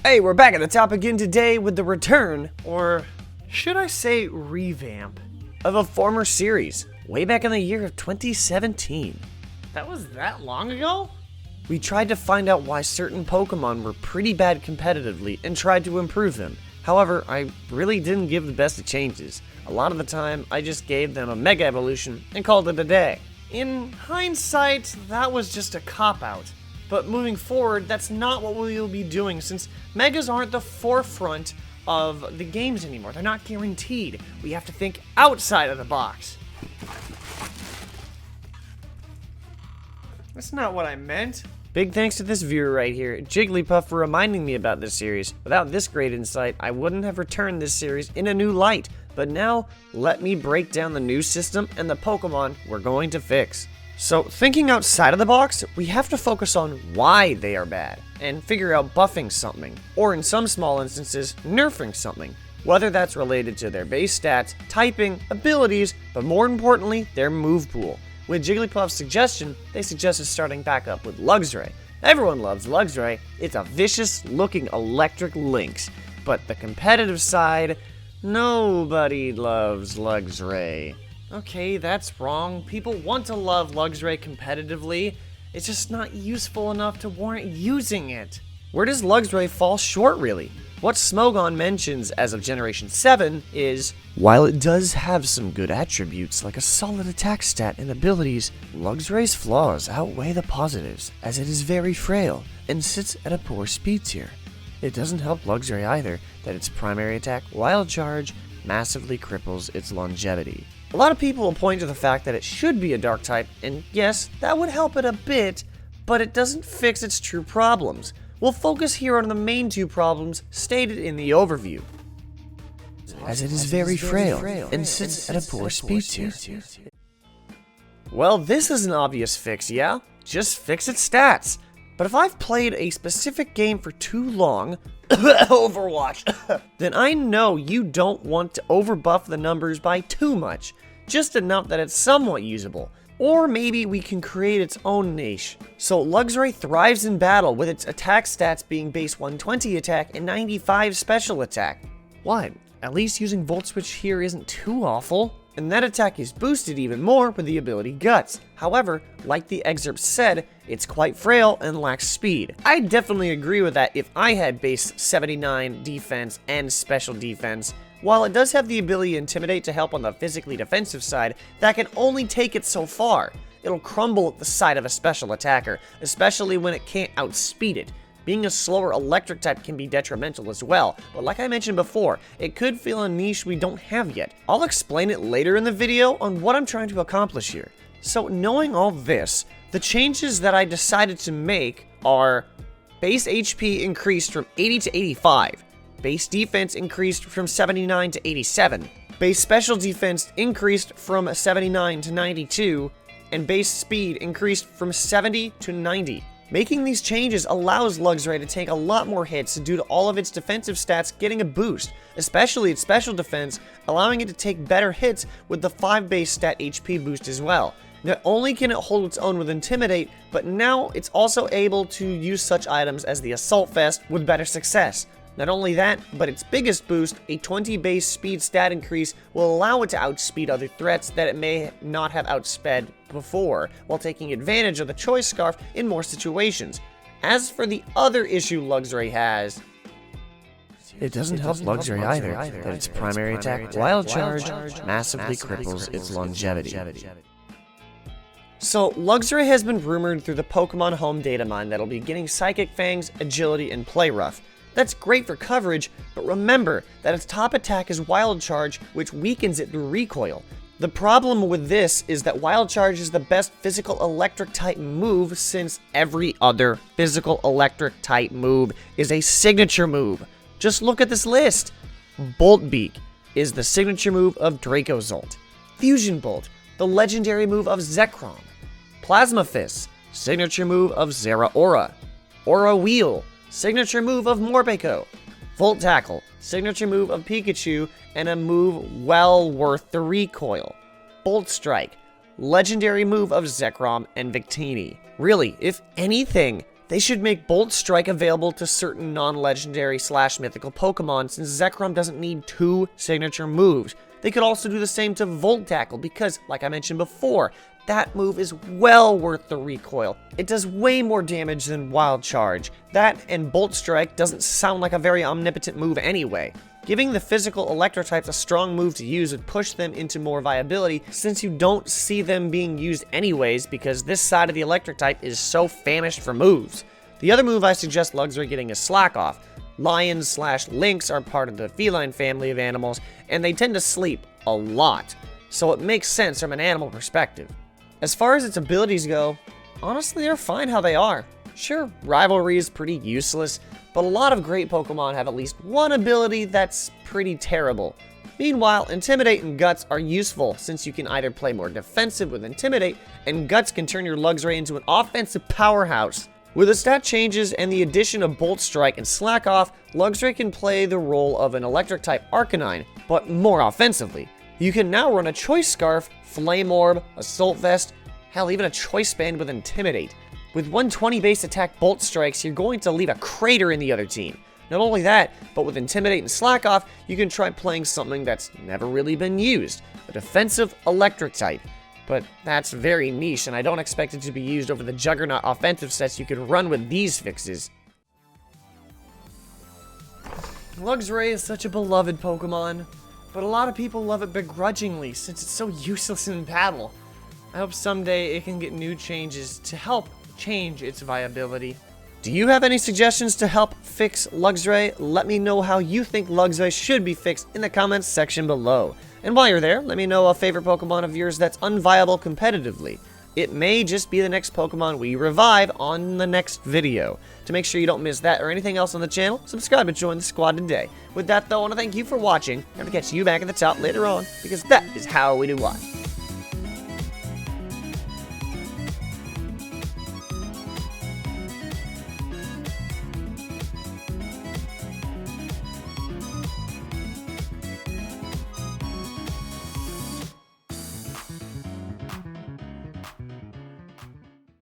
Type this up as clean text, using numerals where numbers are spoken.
Hey, we're back at the top again today with the return, or should I say revamp, of a former series, way back in the year of 2017. That was that long ago? We tried to find out why certain Pokemon were pretty bad competitively and tried to improve them. However, I really didn't give the best of changes. A lot of the time, I just gave them a Mega Evolution and called it a day. In hindsight, that was just a cop-out. But moving forward, that's not what we will be doing since Megas aren't the forefront of the games anymore. They're not guaranteed. We have to think outside of the box. That's not what I meant. Big thanks to this viewer right here, Jigglypuff, for reminding me about this series. Without this great insight, I wouldn't have returned this series in a new light. But now, let me break down the new system and the Pokemon we're going to fix. So, thinking outside of the box, we have to focus on why they are bad, and figure out buffing something, or in some small instances, nerfing something. Whether that's related to their base stats, typing, abilities, but more importantly, their move pool. With Jigglypuff's suggestion, they suggested starting back up with Luxray. Everyone loves Luxray. It's a vicious-looking electric lynx. But the competitive side, nobody loves Luxray. Okay, that's wrong. People want to love Luxray competitively. It's just not useful enough to warrant using it. Where does Luxray fall short, really? What Smogon mentions as of Generation 7 is, while it does have some good attributes like a solid attack stat and abilities, Luxray's flaws outweigh the positives, as it is very frail and sits at a poor speed tier. It doesn't help Luxray either that its primary attack, Wild Charge, massively cripples its longevity. A lot of people will point to the fact that it should be a dark type, and yes, that would help it a bit, but it doesn't fix its true problems. We'll focus here on the main two problems stated in the overview, as it is very frail and sits at a poor speed tier. Well, this is an obvious fix, yeah? Just fix its stats. But if I've played a specific game for too long, Overwatch, then I know you don't want to overbuff the numbers by too much, just enough that it's somewhat usable. Or maybe we can create its own niche. So Luxray thrives in battle with its attack stats being base 120 attack and 95 special attack. What? At least using Volt Switch here isn't too awful. And that attack is boosted even more with the ability Guts. However, like the excerpt said, it's quite frail and lacks speed. I definitely agree with that if I had base 79 defense and special defense. While it does have the ability to Intimidate to help on the physically defensive side, that can only take it so far. It'll crumble at the sight of a special attacker, especially when it can't outspeed it. Being a slower electric type can be detrimental as well, but like I mentioned before, it could fill a niche we don't have yet. I'll explain it later in the video on what I'm trying to accomplish here. So knowing all this, the changes that I decided to make are base HP increased from 80 to 85. Base defense increased from 79 to 87. Base special defense increased from 79 to 92. And base speed increased from 70 to 90. Making these changes allows Luxray to take a lot more hits due to all of its defensive stats getting a boost, especially its special defense, allowing it to take better hits with the 5 base stat HP boost as well. Not only can it hold its own with Intimidate, but now it's also able to use such items as the Assault Vest with better success. Not only that, but its biggest boost, a 20 base speed stat increase, will allow it to outspeed other threats that it may not have outsped before, while taking advantage of the Choice Scarf in more situations. As for the other issue Luxray has, it doesn't help Luxray either that its primary attack, Wild Charge, massively cripples its longevity. So, Luxray has been rumored through the Pokemon Home data mine that'll be getting Psychic Fangs, Agility, and Play Rough. That's great for coverage, but remember that its top attack is Wild Charge, which weakens it through recoil. The problem with this is that Wild Charge is the best physical electric type move since every other physical electric type move is a signature move. Just look at this list. Bolt Beak is the signature move of Dracozolt. Fusion Bolt, the legendary move of Zekrom. Plasma Fist, signature move of Zeraora. Aura Wheel, signature move of Morpeko. Volt Tackle, signature move of Pikachu, and a move well worth the recoil. Bolt Strike, legendary move of Zekrom and Victini. Really, if anything, They should make Bolt Strike available to certain non-legendary / mythical Pokemon, since Zekrom doesn't need 2 signature moves. They could also do the same to Volt Tackle because, like I mentioned before, that move is well worth the recoil. It does way more damage than Wild Charge. That and Bolt Strike doesn't sound like a very omnipotent move anyway. Giving the physical electro types a strong move to use would push them into more viability, since you don't see them being used anyways because this side of the electric type is so famished for moves. The other move I suggest Luxray getting is Slack Off. Lions / lynx are part of the feline family of animals, and they tend to sleep a lot, so it makes sense from an animal perspective. As far as its abilities go, honestly they're fine how they are. Sure, Rivalry is pretty useless, but a lot of great Pokemon have at least one ability that's pretty terrible. Meanwhile, Intimidate and Guts are useful, since you can either play more defensive with Intimidate, and Guts can turn your Luxray into an offensive powerhouse. With the stat changes and the addition of Bolt Strike and Slack Off, Luxray can play the role of an electric-type Arcanine, but more offensively. You can now run a Choice Scarf, Flame Orb, Assault Vest, hell, even a Choice Band with Intimidate. With 120 base attack Bolt Strikes, you're going to leave a crater in the other team. Not only that, but with Intimidate and Slack Off, you can try playing something that's never really been used, a defensive electric type. But that's very niche, and I don't expect it to be used over the Juggernaut offensive sets you could run with these fixes. Luxray is such a beloved Pokemon, but a lot of people love it begrudgingly since it's so useless in battle. I hope someday it can get new changes to help change its viability. Do you have any suggestions to help fix Luxray? Let me know how you think Luxray should be fixed in the comments section below. And while you're there, let me know a favorite Pokemon of yours that's unviable competitively. It may just be the next Pokemon we revive on the next video. To make sure you don't miss that or anything else on the channel, subscribe and join the squad today. With that though, I want to thank you for watching, and to catch you back at the top later on, because that is how we do life.